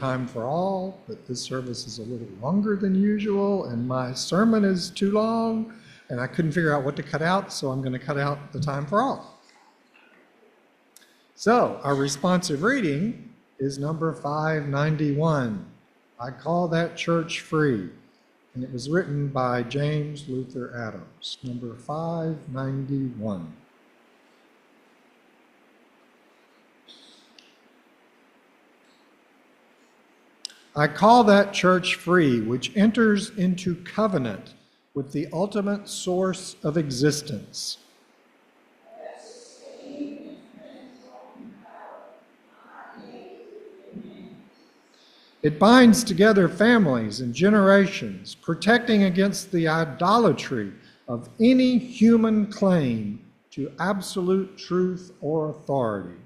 time for all, but this service is a little longer than usual, and my sermon is too long, and I couldn't figure out what to cut out, so I'm going to cut out the time for all. So, our responsive reading is number 591. I Call That Church Free, and it was written by James Luther Adams, number 591. I call that church free, which enters into covenant with the ultimate source of existence. It binds together families and generations, protecting against the idolatry of any human claim to absolute truth or authority.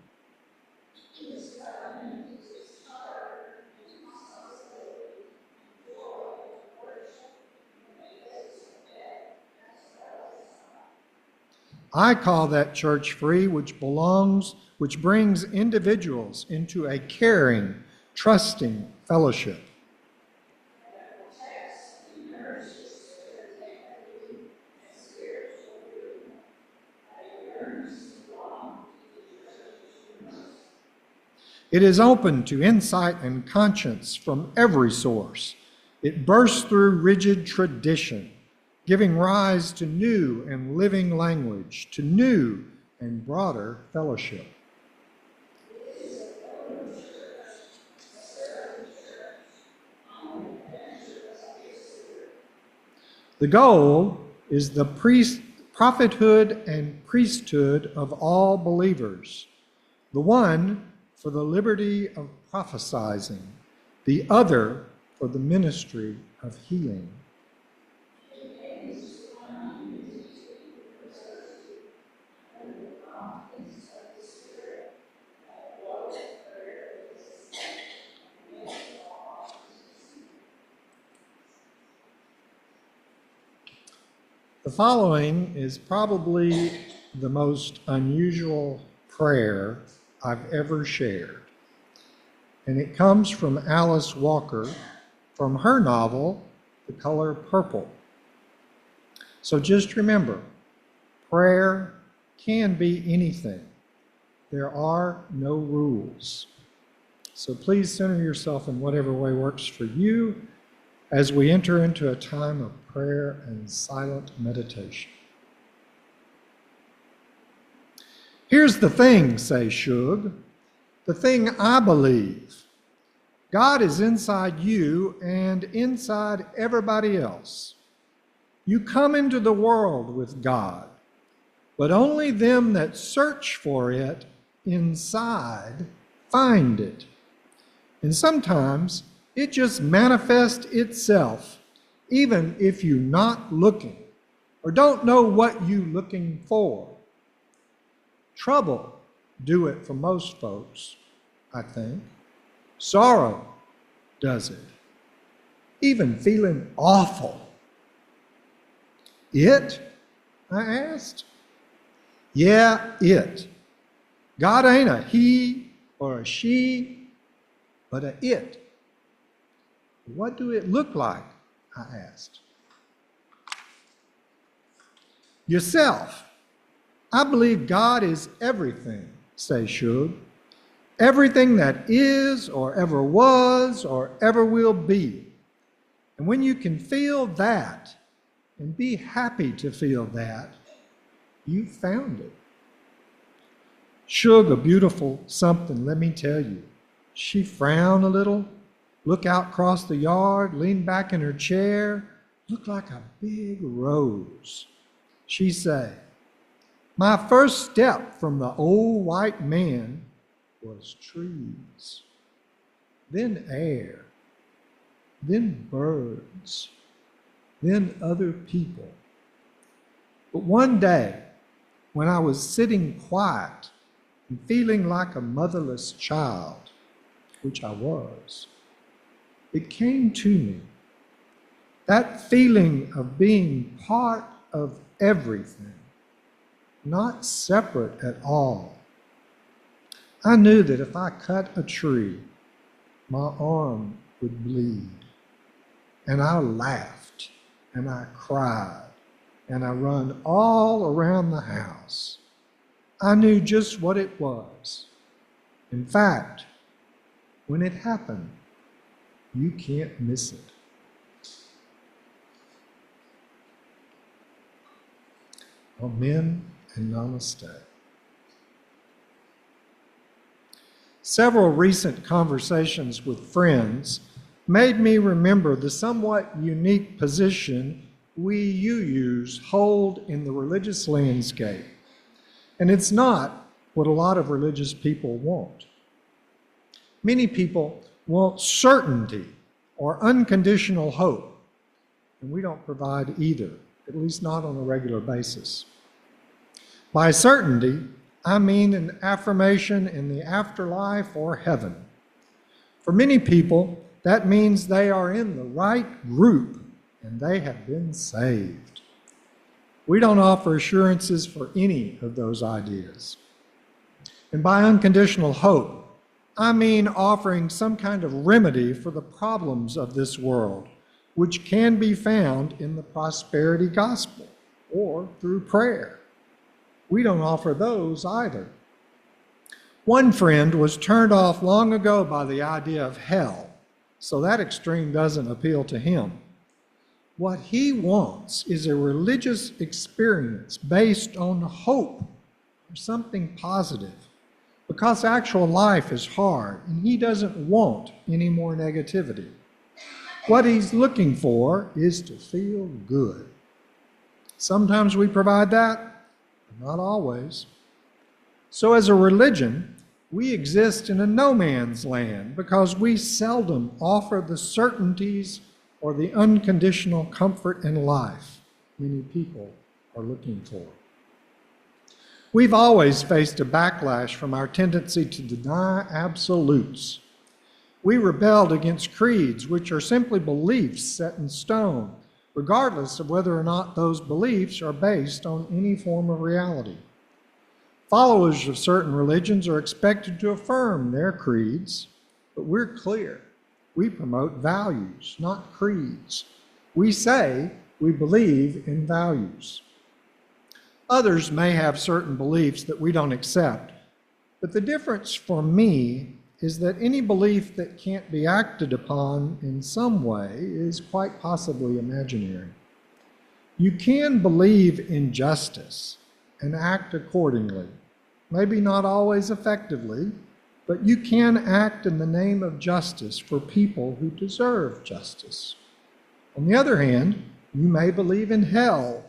I call that church free, which brings individuals into a caring, trusting fellowship. It is open to insight and conscience from every source. It bursts through rigid tradition, giving rise to new and living language, to new and broader fellowship. The goal is the prophethood and priesthood of all believers, the one for the liberty of prophesying, the other for the ministry of healing. The following is probably the most unusual prayer I've ever shared, and it comes from Alice Walker from her novel, The Color Purple. So just remember, prayer can be anything. There are no rules. So please center yourself in whatever way works for you as we enter into a time of prayer and silent meditation. Here's the thing, say Shug, the thing I believe. God is inside you and inside everybody else. You come into the world with God, but only them that search for it inside find it. And sometimes it just manifests itself, even if you're not looking or don't know what you're looking for. Trouble do it for most folks, I think. Sorrow does it. Even feeling awful. It? I asked. Yeah, it. God ain't a he or a she, but a it. What do it look like? I asked. Yourself. I believe God is everything, say Shug. Everything that is or ever was or ever will be. And when you can feel that and be happy to feel that, you found it. Shug, a beautiful something, let me tell you. She frowned a little, looked out across the yard, leaned back in her chair, looked like a big rose. She said, my first step from the old white man was trees, then air, then birds, then other people. But one day, when I was sitting quiet and feeling like a motherless child, which I was, it came to me. That feeling of being part of everything, not separate at all. I knew that if I cut a tree my arm would bleed. And I laughed, and I cried, and I run all around the house. I knew just what it was. In fact, when it happened, you can't miss it. Amen and namaste. Several recent conversations with friends made me remember the somewhat unique position you use hold in the religious landscape. And it's not what a lot of religious people want. Many people want certainty or unconditional hope, and we don't provide either, at least not on a regular basis. By certainty, I mean an affirmation in the afterlife or heaven. For many people, that means they are in the right group and they have been saved. We don't offer assurances for any of those ideas. And by unconditional hope, I mean offering some kind of remedy for the problems of this world, which can be found in the prosperity gospel or through prayer. We don't offer those either. One friend was turned off long ago by the idea of hell, so that extreme doesn't appeal to him. What he wants is a religious experience based on hope or something positive, because actual life is hard and he doesn't want any more negativity. What he's looking for is to feel good. Sometimes we provide that, but not always. So as a religion, we exist in a no man's land because we seldom offer the certainties or the unconditional comfort in life many people are looking for. We've always faced a backlash from our tendency to deny absolutes. We rebelled against creeds, which are simply beliefs set in stone, regardless of whether or not those beliefs are based on any form of reality. Followers of certain religions are expected to affirm their creeds, but we're clear. We promote values, not creeds. We say we believe in values. Others may have certain beliefs that we don't accept, but the difference for me is that any belief that can't be acted upon in some way is quite possibly imaginary. You can believe in justice and act accordingly, maybe not always effectively, but you can act in the name of justice for people who deserve justice. On the other hand, you may believe in hell,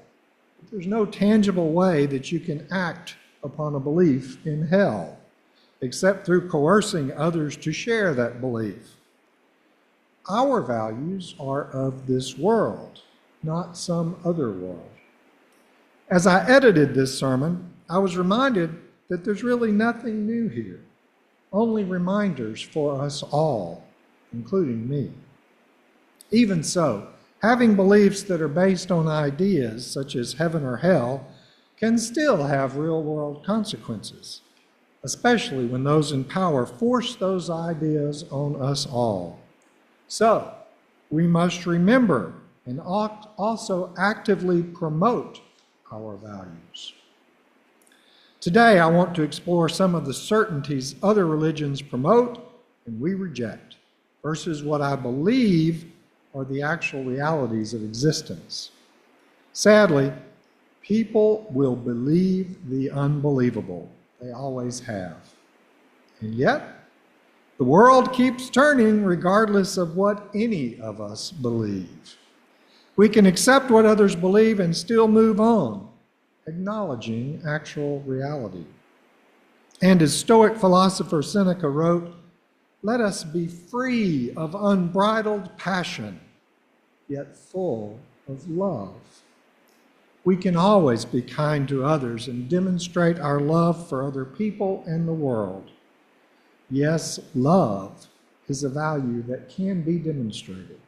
but there's no tangible way that you can act upon a belief in hell, except through coercing others to share that belief. Our values are of this world, not some other world. As I edited this sermon, I was reminded that there's really nothing new here, only reminders for us all, including me. Even so, having beliefs that are based on ideas such as heaven or hell can still have real-world consequences, especially when those in power force those ideas on us all. So, we must remember and also actively promote our values. Today, I want to explore some of the certainties other religions promote and we reject, versus what I believe are the actual realities of existence. Sadly, people will believe the unbelievable. They always have. And yet, the world keeps turning regardless of what any of us believe. We can accept what others believe and still move on, acknowledging actual reality. And as Stoic philosopher Seneca wrote, "Let us be free of unbridled passion, yet full of love." We can always be kind to others and demonstrate our love for other people and the world. Yes, love is a value that can be demonstrated.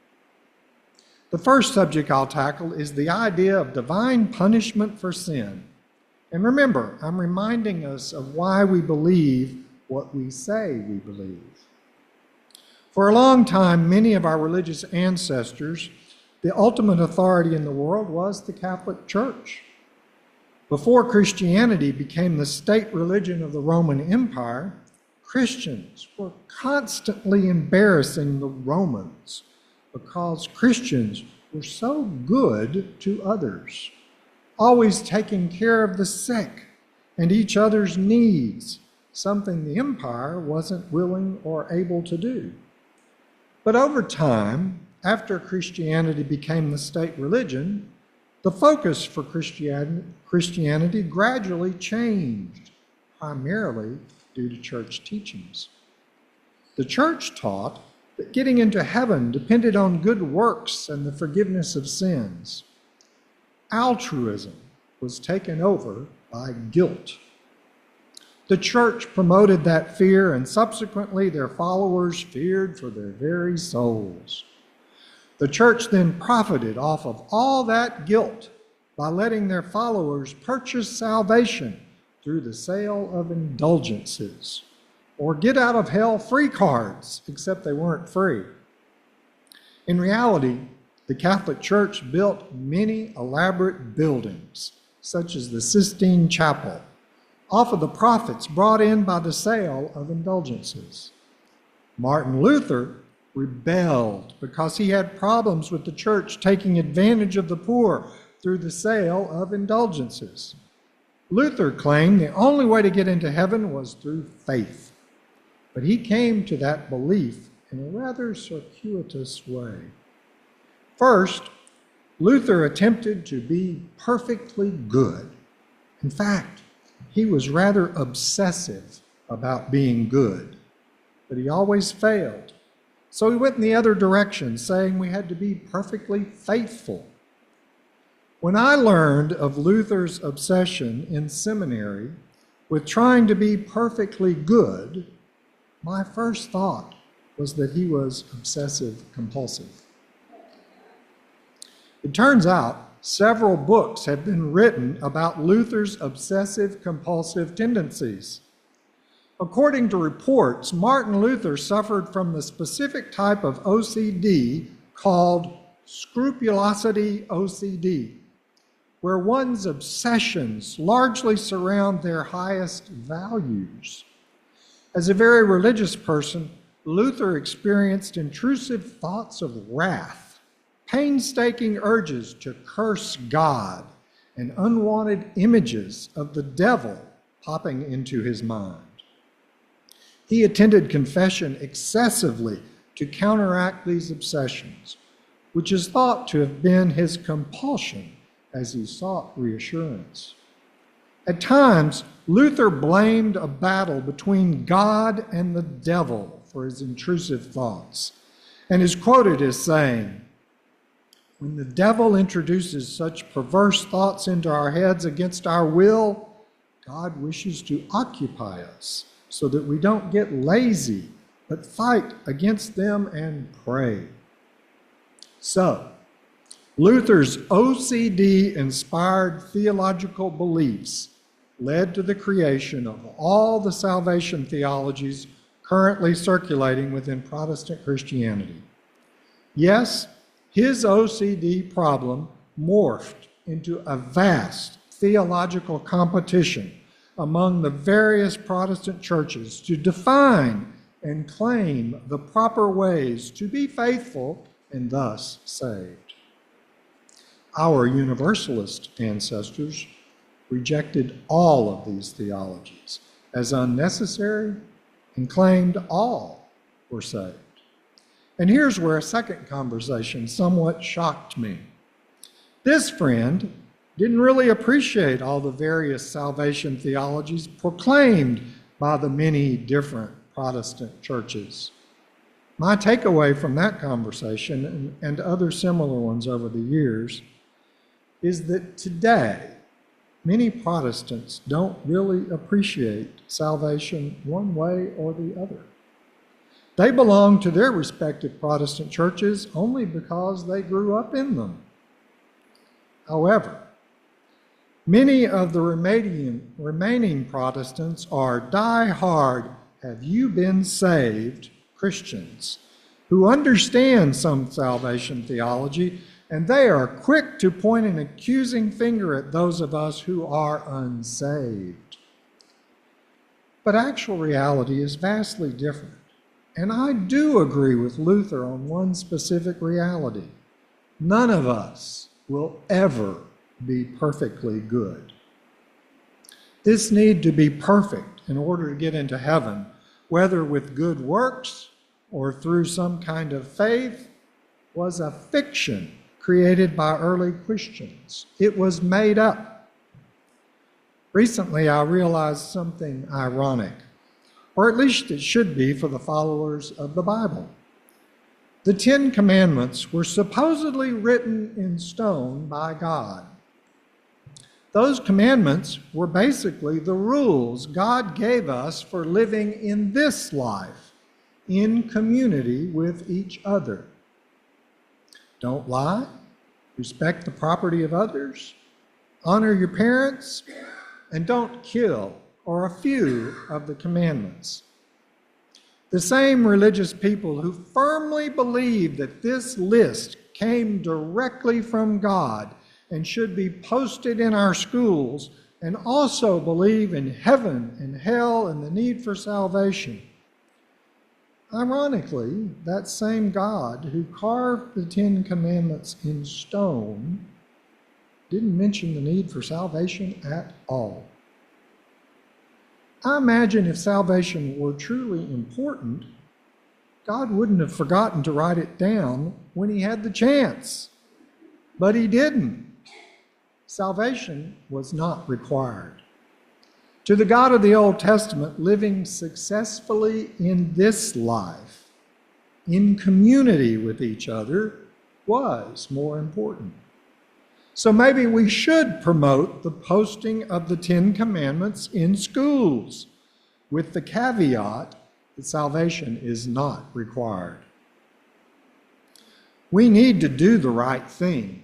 The first subject I'll tackle is the idea of divine punishment for sin. And remember, I'm reminding us of why we believe what we say we believe. For a long time, many of our religious ancestors, the ultimate authority in the world was the Catholic Church. Before Christianity became the state religion of the Roman Empire, Christians were constantly embarrassing the Romans because Christians were so good to others, always taking care of the sick and each other's needs, something the empire wasn't willing or able to do. But over time, after Christianity became the state religion, the focus for Christianity gradually changed, primarily due to church teachings. The church taught that getting into heaven depended on good works and the forgiveness of sins. Altruism was taken over by guilt. The church promoted that fear, and subsequently their followers feared for their very souls. The church then profited off of all that guilt by letting their followers purchase salvation through the sale of indulgences, or get out of hell free cards, except they weren't free. In reality, the Catholic Church built many elaborate buildings, such as the Sistine Chapel, off of the profits brought in by the sale of indulgences. Martin Luther rebelled because he had problems with the church taking advantage of the poor through the sale of indulgences. Luther claimed the only way to get into heaven was through faith, but he came to that belief in a rather circuitous way. First, Luther attempted to be perfectly good. In fact, he was rather obsessive about being good, but he always failed. So he went in the other direction, saying we had to be perfectly faithful. When I learned of Luther's obsession in seminary with trying to be perfectly good, my first thought was that he was obsessive compulsive. It turns out several books have been written about Luther's obsessive compulsive tendencies. According to reports, Martin Luther suffered from the specific type of OCD called scrupulosity OCD, where one's obsessions largely surround their highest values. As a very religious person, Luther experienced intrusive thoughts of wrath, painstaking urges to curse God, and unwanted images of the devil popping into his mind. He attended confession excessively to counteract these obsessions, which is thought to have been his compulsion as he sought reassurance. At times, Luther blamed a battle between God and the devil for his intrusive thoughts, and is quoted as saying, "When the devil introduces such perverse thoughts into our heads against our will, God wishes to occupy us so that we don't get lazy, but fight against them and pray." So, Luther's OCD-inspired theological beliefs led to the creation of all the salvation theologies currently circulating within Protestant Christianity. Yes, his OCD problem morphed into a vast theological competition among the various Protestant churches to define and claim the proper ways to be faithful and thus saved. Our Universalist ancestors rejected all of these theologies as unnecessary and claimed all were saved. And here's where a second conversation somewhat shocked me. This friend didn't really appreciate all the various salvation theologies proclaimed by the many different Protestant churches. My takeaway from that conversation and other similar ones over the years is that today, many Protestants don't really appreciate salvation one way or the other. They belong to their respective Protestant churches only because they grew up in them. However, many of the remaining Protestants are die-hard, have you been saved Christians, who understand some salvation theology, and they are quick to point an accusing finger at those of us who are unsaved. But actual reality is vastly different. And I do agree with Luther on one specific reality. None of us will ever be perfectly good. This need to be perfect in order to get into heaven, whether with good works or through some kind of faith, was a fiction created by early Christians. It was made up. Recently, I realized something ironic, or at least it should be for the followers of the Bible. The 10 Commandments were supposedly written in stone by God. Those commandments were basically the rules God gave us for living in this life, in community with each other. Don't lie, respect the property of others, honor your parents, and don't kill, or a few of the commandments. The same religious people who firmly believe that this list came directly from God and should be posted in our schools, and also believe in heaven and hell and the need for salvation. Ironically, that same God who carved the 10 Commandments in stone didn't mention the need for salvation at all. I imagine if salvation were truly important, God wouldn't have forgotten to write it down when he had the chance. But he didn't. Salvation was not required. To the God of the Old Testament, living successfully in this life, in community with each other, was more important. So maybe we should promote the posting of the 10 Commandments in schools, with the caveat that salvation is not required. We need to do the right thing,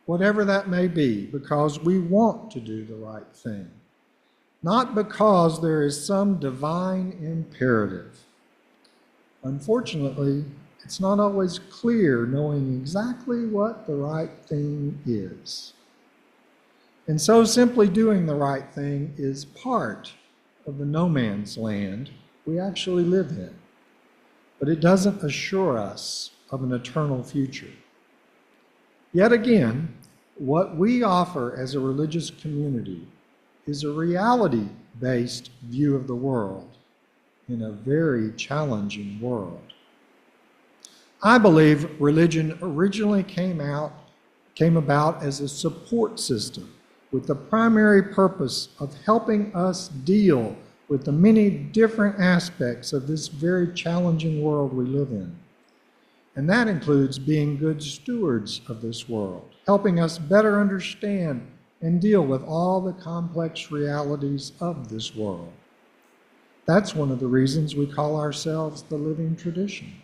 whatever that may be, because we want to do the right thing, not because there is some divine imperative. Unfortunately, it's not always clear knowing exactly what the right thing is. And so simply doing the right thing is part of the no man's land we actually live in. But it doesn't assure us of an eternal future. Yet again, what we offer as a religious community is a reality-based view of the world in a very challenging world. I believe religion originally came about as a support system with the primary purpose of helping us deal with the many different aspects of this very challenging world we live in. And that includes being good stewards of this world, helping us better understand and deal with all the complex realities of this world. That's one of the reasons we call ourselves the living tradition.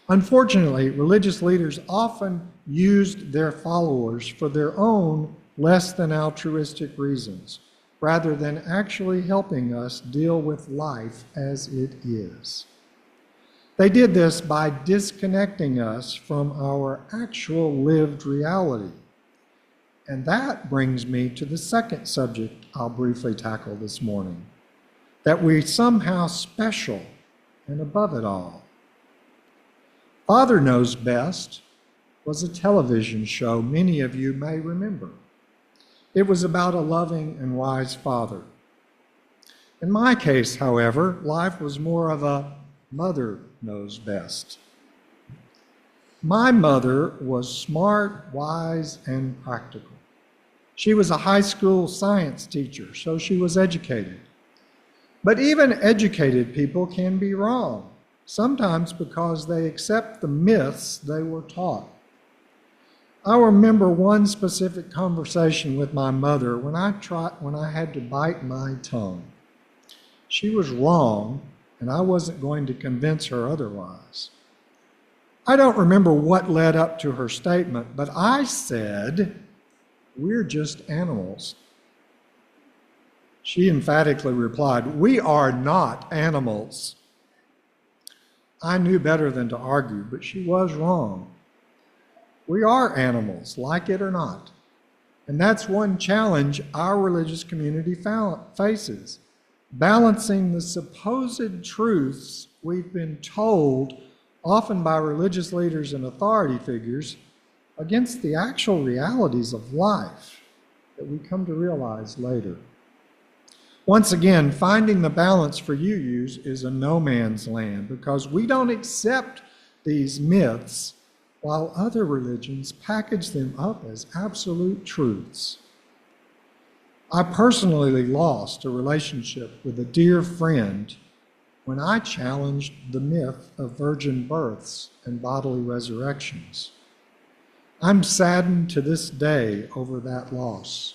Unfortunately, religious leaders often used their followers for their own less than altruistic reasons, rather than actually helping us deal with life as it is. They did this by disconnecting us from our actual lived reality. And that brings me to the second subject I'll briefly tackle this morning, that we're somehow special and above it all. Father Knows Best was a television show many of you may remember. It was about a loving and wise father. In my case, however, life was more of a mother knows best. My mother was smart, wise, and practical. She was a high school science teacher, so she was educated. But even educated people can be wrong, sometimes because they accept the myths they were taught. I remember one specific conversation with my mother when I had to bite my tongue. She was wrong, and I wasn't going to convince her otherwise. I don't remember what led up to her statement, but I said, "We're just animals." She emphatically replied, "We are not animals." I knew better than to argue, but she was wrong. We are animals, like it or not. And that's one challenge our religious community faces, balancing the supposed truths we've been told, often by religious leaders and authority figures, against the actual realities of life that we come to realize later. Once again, finding the balance for UUs is a no man's land because we don't accept these myths while other religions package them up as absolute truths. I personally lost a relationship with a dear friend when I challenged the myth of virgin births and bodily resurrections. I'm saddened to this day over that loss.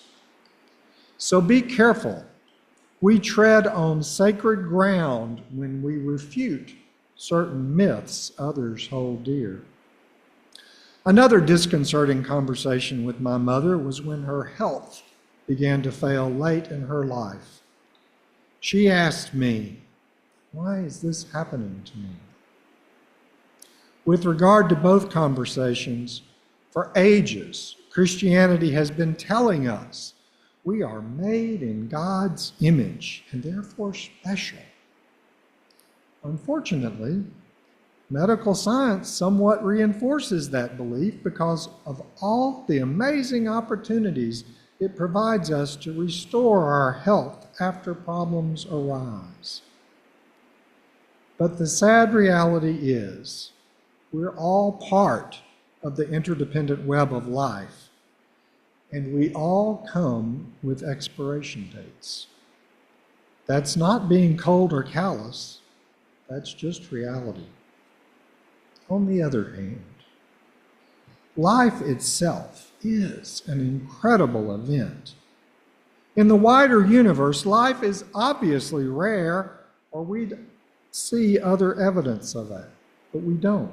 So be careful. We tread on sacred ground when we refute certain myths others hold dear. Another disconcerting conversation with my mother was when her health began to fail late in her life. She asked me, "Why is this happening to me?" With regard to both conversations, for ages, Christianity has been telling us we are made in God's image and therefore special. Unfortunately, medical science somewhat reinforces that belief because of all the amazing opportunities it provides us to restore our health after problems arise. But the sad reality is we're all part of the interdependent web of life, and we all come with expiration dates. That's not being cold or callous, that's just reality. On the other hand, life itself is an incredible event. In the wider universe, life is obviously rare, or we'd see other evidence of it, but we don't.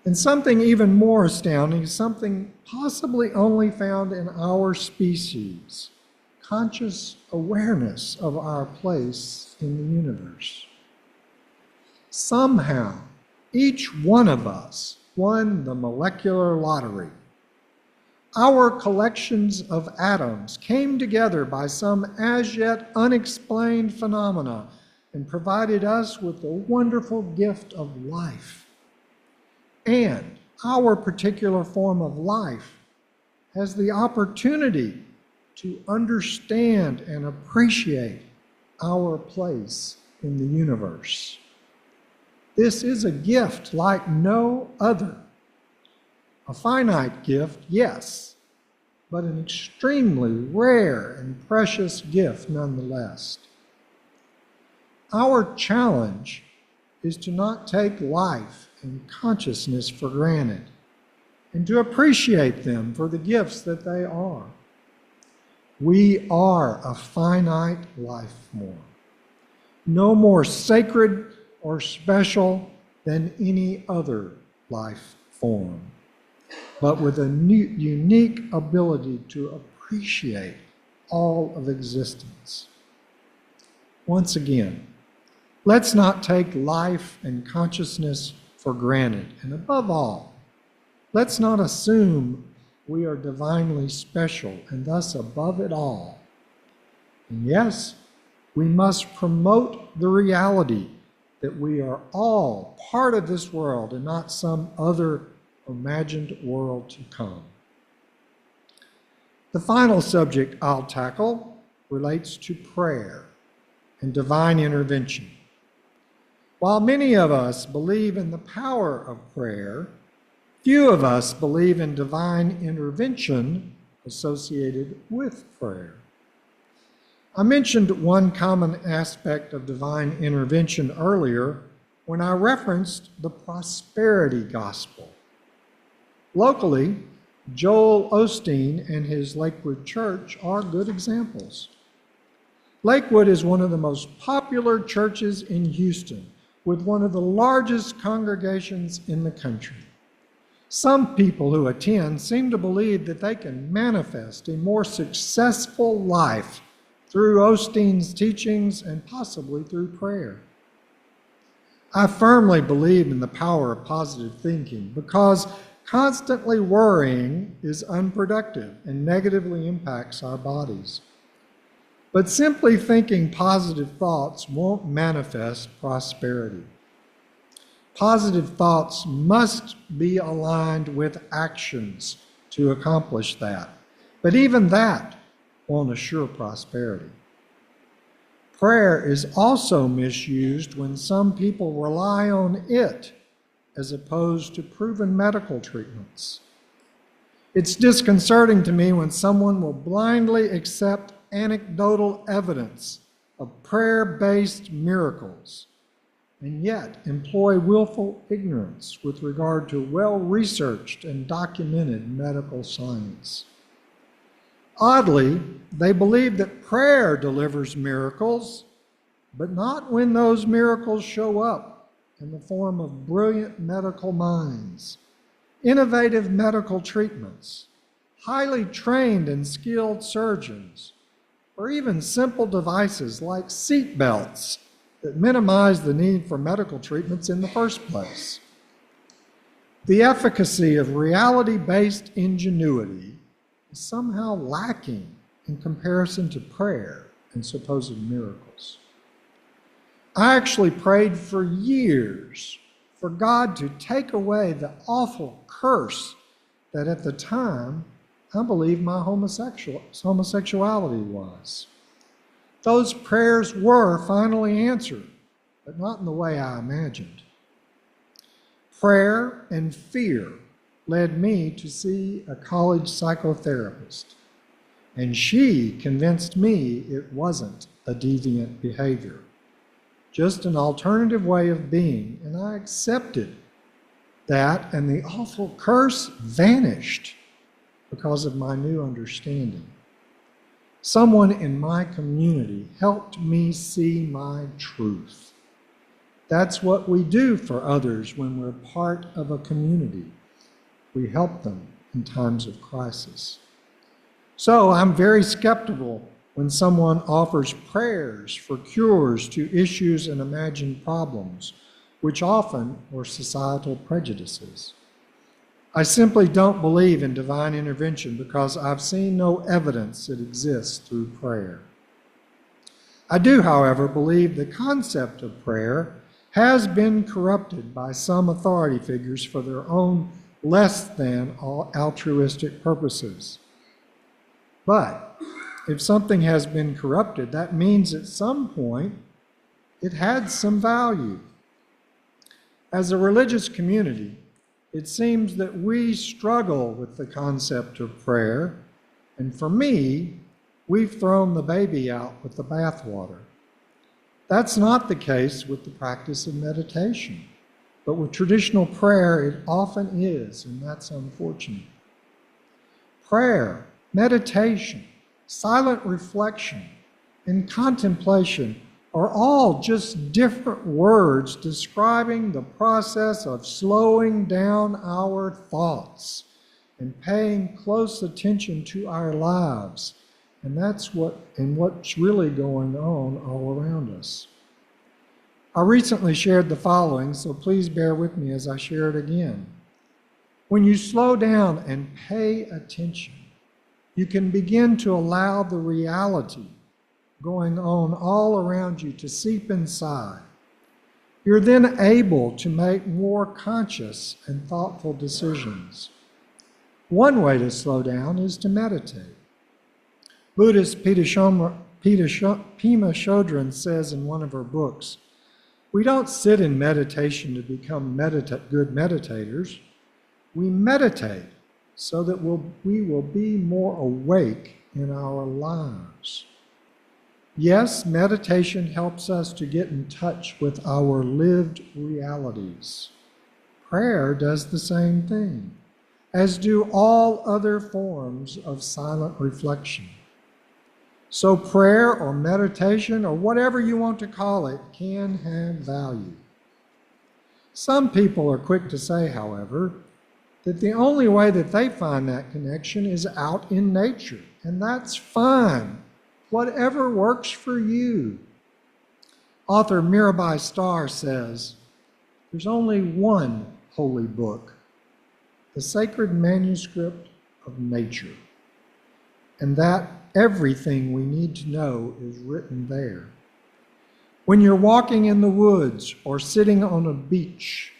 And something even more astounding is something possibly only found in our species: conscious awareness of our place in the universe. Somehow, each one of us won the molecular lottery. Our collections of atoms came together by some as yet unexplained phenomena and provided us with the wonderful gift of life. And our particular form of life has the opportunity to understand and appreciate our place in the universe. This is a gift like no other. A finite gift, yes, but an extremely rare and precious gift nonetheless. Our challenge is to not take life and consciousness for granted, and to appreciate them for the gifts that they are. We are a finite life form, no more sacred or special than any other life form, but with a unique ability to appreciate all of existence. Once again, let's not take life and consciousness for granted. And above all, let's not assume we are divinely special and thus above it all. And yes, we must promote the reality that we are all part of this world and not some other imagined world to come. The final subject I'll tackle relates to prayer and divine intervention. While many of us believe in the power of prayer, few of us believe in divine intervention associated with prayer. I mentioned one common aspect of divine intervention earlier when I referenced the prosperity gospel. Locally, Joel Osteen and his Lakewood Church are good examples. Lakewood is one of the most popular churches in Houston, with one of the largest congregations in the country. Some people who attend seem to believe that they can manifest a more successful life through Osteen's teachings and possibly through prayer. I firmly believe in the power of positive thinking because constantly worrying is unproductive and negatively impacts our bodies. But simply thinking positive thoughts won't manifest prosperity. Positive thoughts must be aligned with actions to accomplish that. But even that won't assure prosperity. Prayer is also misused when some people rely on it as opposed to proven medical treatments. It's disconcerting to me when someone will blindly accept anecdotal evidence of prayer-based miracles and yet employ willful ignorance with regard to well-researched and documented medical science. Oddly, they believe that prayer delivers miracles, but not when those miracles show up in the form of brilliant medical minds, innovative medical treatments, highly trained and skilled surgeons, or even simple devices like seat belts that minimize the need for medical treatments in the first place. The efficacy of reality-based ingenuity is somehow lacking in comparison to prayer and supposed miracles. I actually prayed for years for God to take away the awful curse that at the time I believed my homosexuality was. Those prayers were finally answered, but not in the way I imagined. Prayer and fear led me to see a college psychotherapist, and she convinced me it wasn't a deviant behavior, just an alternative way of being, and I accepted that, and the awful curse vanished because of my new understanding. Someone in my community helped me see my truth. That's what we do for others when we're part of a community. We help them in times of crisis. So I'm very skeptical when someone offers prayers for cures to issues and imagined problems, which often are societal prejudices. I simply don't believe in divine intervention because I've seen no evidence it exists through prayer. I do, however, believe the concept of prayer has been corrupted by some authority figures for their own less than altruistic purposes. But if something has been corrupted, that means at some point it had some value. As a religious community, it seems that we struggle with the concept of prayer, and for me, we've thrown the baby out with the bathwater. That's not the case with the practice of meditation, but with traditional prayer, it often is, and that's unfortunate. Prayer, meditation, silent reflection, and contemplation are all just different words describing the process of slowing down our thoughts and paying close attention to our lives. And that's what's really going on all around us. I recently shared the following, so please bear with me as I share it again. When you slow down and pay attention, you can begin to allow the reality going on all around you to seep inside. You're then able to make more conscious and thoughtful decisions. One way to slow down is to meditate. Buddhist Pema Chodron says in one of her books, we don't sit in meditation to become good meditators. We meditate so that we will be more awake in our lives. Yes, meditation helps us to get in touch with our lived realities. Prayer does the same thing, as do all other forms of silent reflection. So prayer or meditation, or whatever you want to call it, can have value. Some people are quick to say, however, that the only way that they find that connection is out in nature, and that's fine. Whatever works for you. Author Mirabai Starr says, There's only one holy book, the sacred manuscript of nature, and that everything we need to know is written there. When you're walking in the woods or sitting on a beach,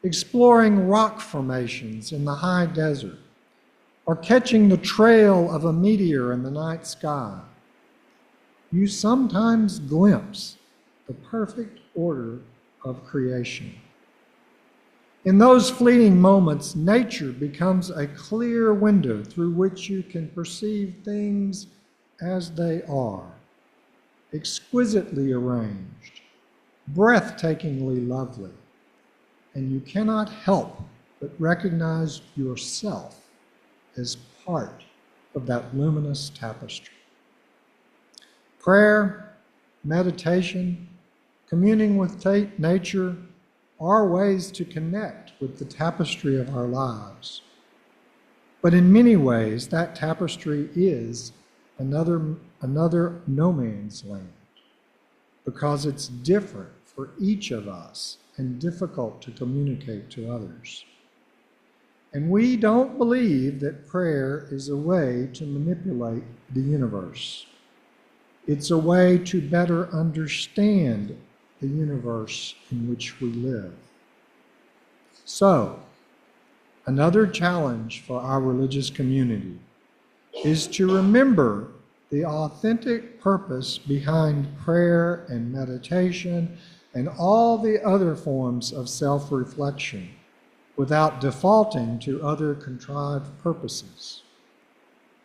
exploring rock formations in the high desert, or catching the trail of a meteor in the night sky, you sometimes glimpse the perfect order of creation. In those fleeting moments, nature becomes a clear window through which you can perceive things as they are, exquisitely arranged, breathtakingly lovely, and you cannot help but recognize yourself as part of that luminous tapestry. Prayer, meditation, communing with nature are ways to connect with the tapestry of our lives. But in many ways, that tapestry is another no man's land, because it's different for each of us and difficult to communicate to others. And we don't believe that prayer is a way to manipulate the universe. It's a way to better understand the universe in which we live. So, another challenge for our religious community is to remember the authentic purpose behind prayer and meditation and all the other forms of self-reflection without defaulting to other contrived purposes.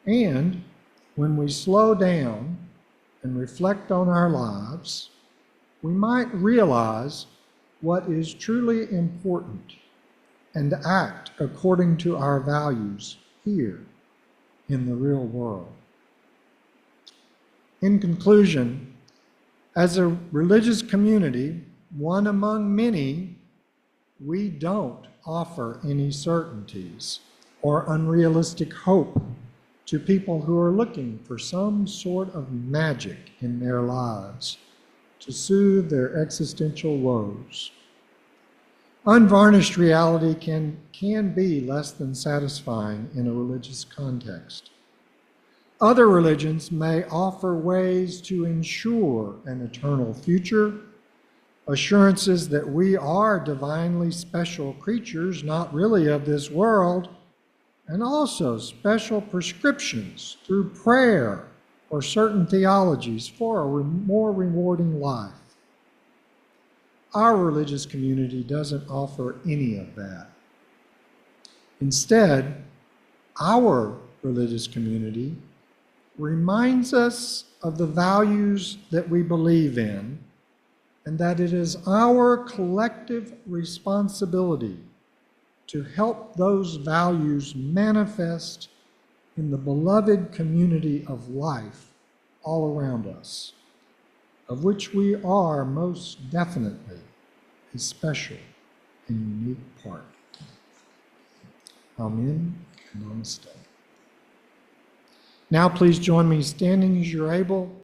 And when we slow down and reflect on our lives, we might realize what is truly important and act according to our values here in the real world. In conclusion, as a religious community, one among many, we don't offer any certainties or unrealistic hope to people who are looking for some sort of magic in their lives to soothe their existential woes. Unvarnished reality can be less than satisfying in a religious context. Other religions may offer ways to ensure an eternal future, assurances that we are divinely special creatures, not really of this world, and also special prescriptions through prayer or certain theologies for a more rewarding life. Our religious community doesn't offer any of that. Instead, our religious community reminds us of the values that we believe in, and that it is our collective responsibility to help those values manifest in the beloved community of life all around us, of which we are most definitely a special and unique part. Amen and namaste. Now please join me standing as you're able.